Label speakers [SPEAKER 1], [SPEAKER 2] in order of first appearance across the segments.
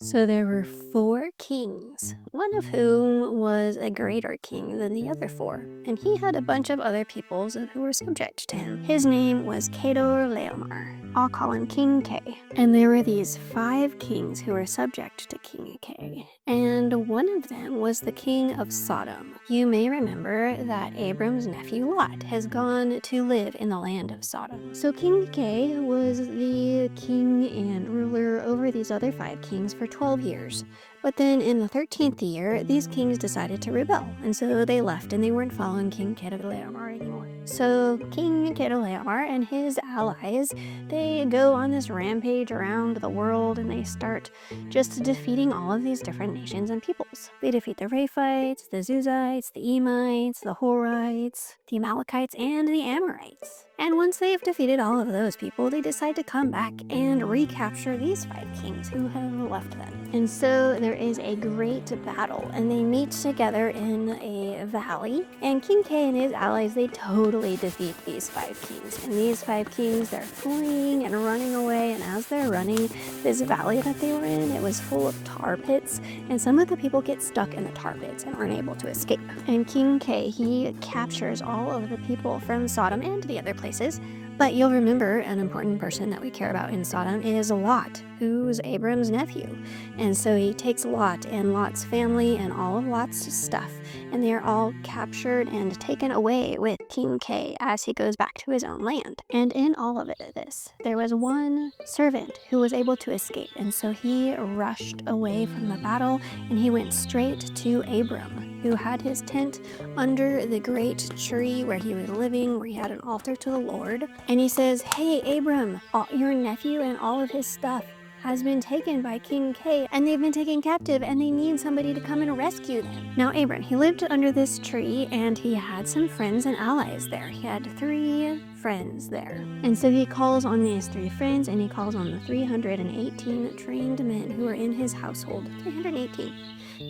[SPEAKER 1] So there were four kings, one of whom was a greater king than the other four, and he had a bunch of other peoples who were subject to him. His name was Kedorlaomer. I'll call him King K. And there were these five kings who were subject to King K, and one of them was the king of Sodom. You may remember that Abram's nephew Lot has gone to live in the land of Sodom. So King K was the king and ruler over these other five kings for 12 years. But then in the 13th year, these kings decided to rebel, and so they left and they weren't following King Kedorlaomer anymore. So King Kedorlaomer and his allies, they go on this rampage around the world and they start just defeating all of these different nations and peoples. They defeat the Rephites, the Zuzites, the Emites, the Horites, the Amalekites, and the Amorites. And once they've defeated all of those people, they decide to come back and recapture these five kings who have left them. And so there is a great battle, and they meet together in a valley. And King K and his allies, they totally defeat these five kings. And these five kings, they're fleeing and running away. And as they're running, this valley that they were in, it was full of tar pits. And some of the people get stuck in the tar pits and aren't able to escape. And King K, he captures all of the people from Sodom and the other places. But you'll remember an important person that we care about in Sodom is Lot, who's Abram's nephew. And so he takes Lot and Lot's family and all of Lot's stuff, and they're all captured and taken away with King K as he goes back to his own land. And in all of this, there was one servant who was able to escape, and so he rushed away from the battle, and he went straight to Abram, who had his tent under the great tree where he was living, where he had an altar to the Lord. And he says, "Hey, Abram, your nephew and all of his stuff has been taken by King K, and they've been taken captive, and they need somebody to come and rescue them." Now, Abram, he lived under this tree, and he had some friends and allies there. He had 3 friends there. And so he calls on these 3 friends, and he calls on the 318 trained men who are in his household. 318.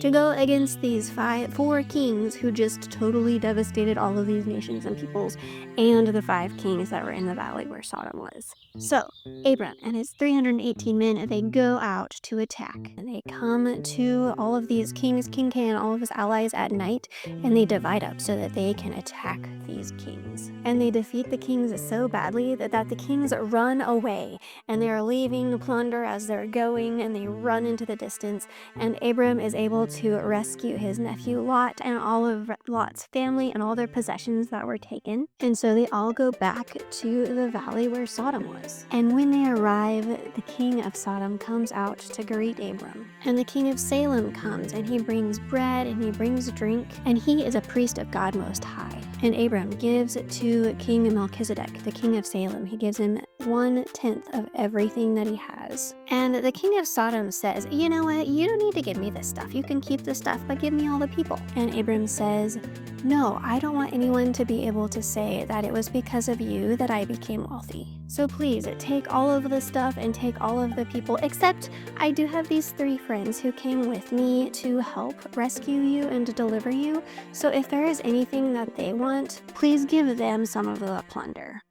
[SPEAKER 1] To go against these 4 kings who just totally devastated all of these nations and peoples, and the 5 kings that were in the valley where Sodom was. So Abram and his 318 men, they go out to attack, and they come to all of these kings, King K and all of his allies at night, and they divide up so that they can attack these kings. And they defeat the kings so badly that the kings run away, and they're leaving the plunder as they're going, and they run into the distance, and Abram is able to rescue his nephew Lot and all of Lot's family and all their possessions that were taken. And so they all go back to the valley where Sodom was. And when they arrive, the king of Sodom comes out to greet Abram. And the king of Salem comes, and he brings bread and he brings drink, and he is a priest of God Most High. And Abram gives to King Melchizedek, the king of Salem, he gives him 1/10 of everything that he has. And the king of Sodom says, "You know what? You don't need to give me this stuff. You can keep the stuff, but give me all the people." And Abram says, "No, I don't want anyone to be able to say that it was because of you that I became wealthy. So please take all of the stuff and take all of the people, except I do have these 3 friends who came with me to help rescue you and to deliver you. So if there is anything that they want, please give them some of the plunder."